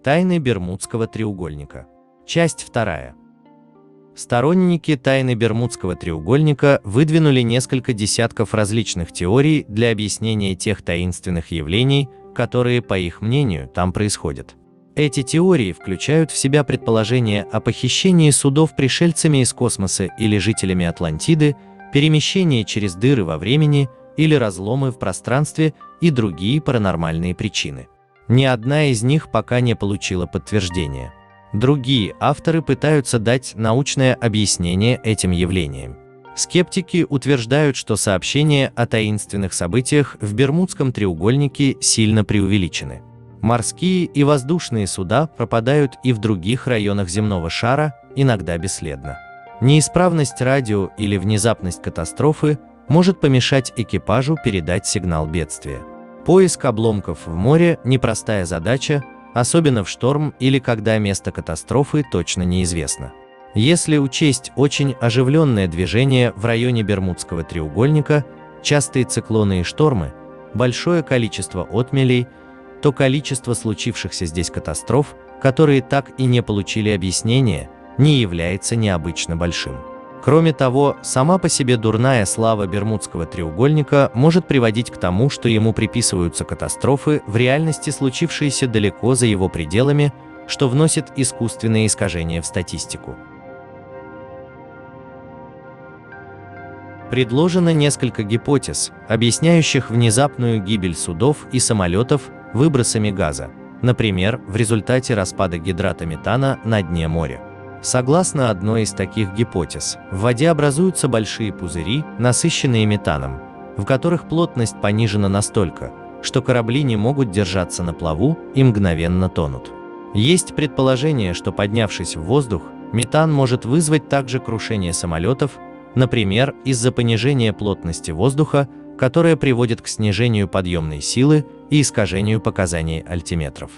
Тайны Бермудского треугольника. Часть 2. Сторонники тайны Бермудского треугольника выдвинули несколько десятков различных теорий для объяснения тех таинственных явлений, которые, по их мнению, там происходят. Эти теории включают в себя предположения о похищении судов пришельцами из космоса или жителями Атлантиды, перемещение через дыры во времени или разломы в пространстве и другие паранормальные причины. Ни одна из них пока не получила подтверждения. Другие авторы пытаются дать научное объяснение этим явлениям. Скептики утверждают, что сообщения о таинственных событиях в Бермудском треугольнике сильно преувеличены. Морские и воздушные суда пропадают и в других районах земного шара, иногда бесследно. Неисправность радио или внезапность катастрофы может помешать экипажу передать сигнал бедствия. Поиск обломков в море – непростая задача, особенно в шторм или когда место катастрофы точно неизвестно. Если учесть очень оживленное движение в районе Бермудского треугольника, частые циклоны и штормы, большое количество отмелей, то количество случившихся здесь катастроф, которые так и не получили объяснения, не является необычно большим. Кроме того, сама по себе дурная слава Бермудского треугольника может приводить к тому, что ему приписываются катастрофы, в реальности случившиеся далеко за его пределами, что вносит искусственные искажения в статистику. Предложено несколько гипотез, объясняющих внезапную гибель судов и самолетов выбросами газа, например, в результате распада гидрата метана на дне моря. Согласно одной из таких гипотез, в воде образуются большие пузыри, насыщенные метаном, в которых плотность понижена настолько, что корабли не могут держаться на плаву и мгновенно тонут. Есть предположение, что, поднявшись в воздух, метан может вызвать также крушение самолетов, например, из-за понижения плотности воздуха, которое приводит к снижению подъемной силы и искажению показаний альтиметров.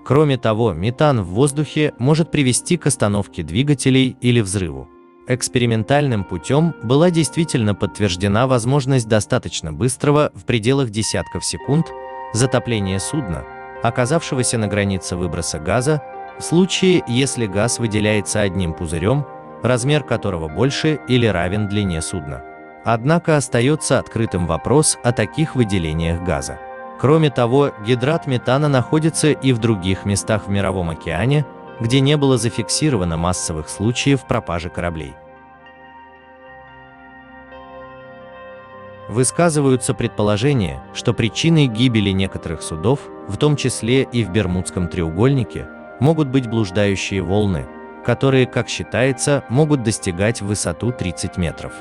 Кроме того, метан в воздухе может привести к остановке двигателей или взрыву. Экспериментальным путем была действительно подтверждена возможность достаточно быстрого, в пределах десятков секунд, затопления судна, оказавшегося на границе выброса газа, в случае, если газ выделяется одним пузырем, размер которого больше или равен длине судна. Однако остается открытым вопрос о таких выделениях газа. Кроме того, гидрат метана находится и в других местах в Мировом океане, где не было зафиксировано массовых случаев пропажи кораблей. Высказываются предположения, что причиной гибели некоторых судов, в том числе и в Бермудском треугольнике, могут быть блуждающие волны, которые, как считается, могут достигать высоту 30 метров.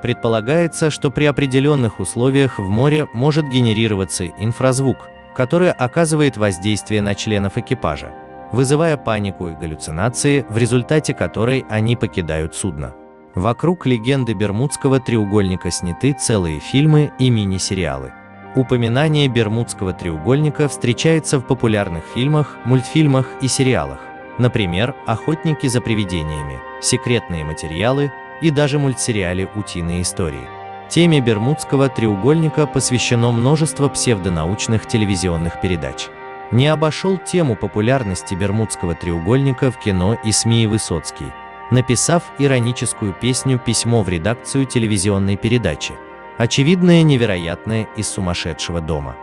Предполагается, что при определенных условиях в море может генерироваться инфразвук, который оказывает воздействие на членов экипажа, вызывая панику и галлюцинации, в результате которой они покидают судно. Вокруг легенды Бермудского треугольника сняты целые фильмы и мини-сериалы. Упоминание Бермудского треугольника встречается в популярных фильмах, мультфильмах и сериалах, например, «Охотники за привидениями», «Секретные материалы» и даже мультсериале «Утиные истории». Теме Бермудского треугольника посвящено множество псевдонаучных телевизионных передач. Не обошел тему популярности Бермудского треугольника в кино и СМИ Высоцкий, написав ироническую песню «Письмо в редакцию телевизионной передачи», очевидное невероятное из сумасшедшего дома.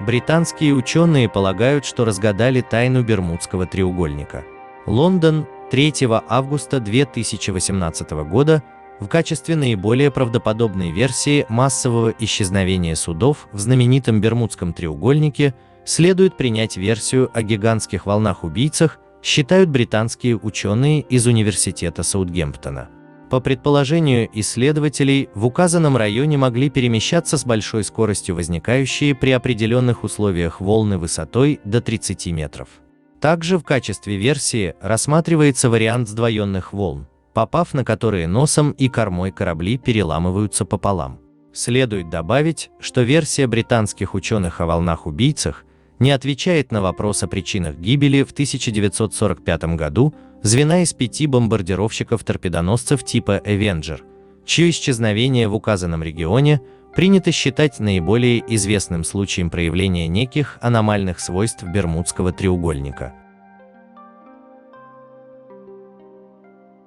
Британские ученые полагают, что разгадали тайну Бермудского треугольника. Лондон, 3 августа 2018 года, в качестве наиболее правдоподобной версии массового исчезновения судов в знаменитом Бермудском треугольнике следует принять версию о гигантских волнах-убийцах, считают британские ученые из Университета Саутгемптона. По предположению исследователей, в указанном районе могли перемещаться с большой скоростью возникающие при определенных условиях волны высотой до 30 метров. Также в качестве версии рассматривается вариант сдвоенных волн, попав на которые носом и кормой корабли переламываются пополам. Следует добавить, что версия британских ученых о волнах-убийцах не отвечает на вопрос о причинах гибели в 1945 году звена из 5 бомбардировщиков-торпедоносцев типа Avenger, чье исчезновение в указанном регионе принято считать наиболее известным случаем проявления неких аномальных свойств Бермудского треугольника.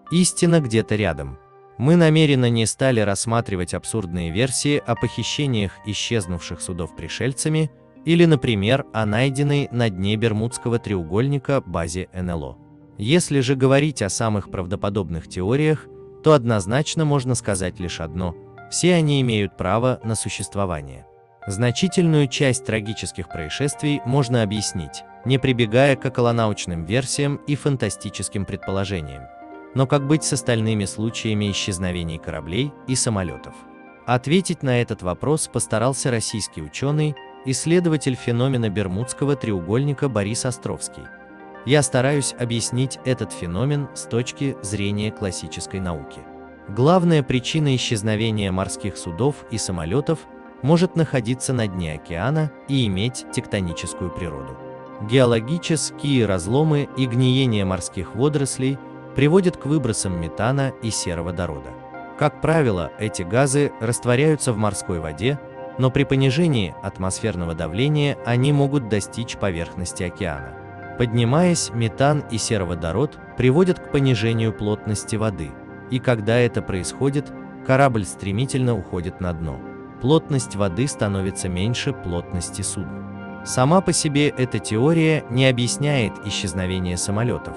Истина где-то рядом. Мы намеренно не стали рассматривать абсурдные версии о похищениях исчезнувших судов пришельцами или, например, о найденной на дне Бермудского треугольника базе НЛО. Если же говорить о самых правдоподобных теориях, то однозначно можно сказать лишь одно – все они имеют право на существование. Значительную часть трагических происшествий можно объяснить, не прибегая к околонаучным версиям и фантастическим предположениям. Но как быть с остальными случаями исчезновений кораблей и самолетов? Ответить на этот вопрос постарался российский ученый, исследователь феномена Бермудского треугольника Борис Островский. Я стараюсь объяснить этот феномен с точки зрения классической науки. Главная причина исчезновения морских судов и самолетов может находиться на дне океана и иметь тектоническую природу. Геологические разломы и гниение морских водорослей приводят к выбросам метана и сероводорода. Как правило, эти газы растворяются в морской воде, но при понижении атмосферного давления они могут достичь поверхности океана. Поднимаясь, метан и сероводород приводят к понижению плотности воды, и когда это происходит, корабль стремительно уходит на дно. Плотность воды становится меньше плотности судна. Сама по себе эта теория не объясняет исчезновение самолетов,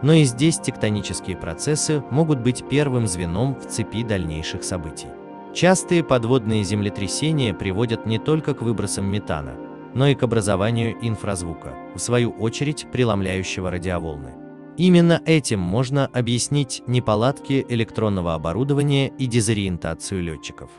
но и здесь тектонические процессы могут быть первым звеном в цепи дальнейших событий. Частые подводные землетрясения приводят не только к выбросам метана, но и к образованию инфразвука, в свою очередь преломляющего радиоволны. Именно этим можно объяснить неполадки электронного оборудования и дезориентацию летчиков.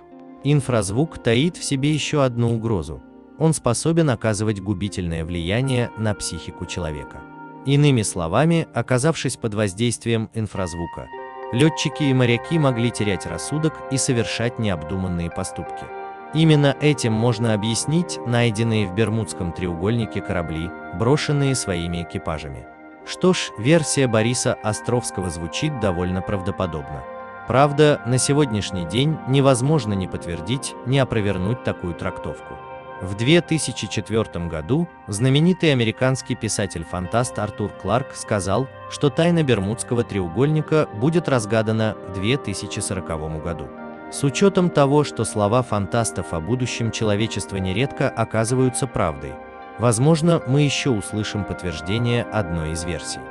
Инфразвук таит в себе еще одну угрозу. Он способен оказывать губительное влияние на психику человека. Иными словами, оказавшись под воздействием инфразвука, летчики и моряки могли терять рассудок и совершать необдуманные поступки. Именно этим можно объяснить найденные в Бермудском треугольнике корабли, брошенные своими экипажами. Что ж, версия Бориса Островского звучит довольно правдоподобно. Правда, на сегодняшний день невозможно ни подтвердить, ни опровергнуть такую трактовку. В 2004 году знаменитый американский писатель-фантаст Артур Кларк сказал, что тайна Бермудского треугольника будет разгадана к 2040 году. С учетом того, что слова фантастов о будущем человечества нередко оказываются правдой, возможно, мы еще услышим подтверждение одной из версий.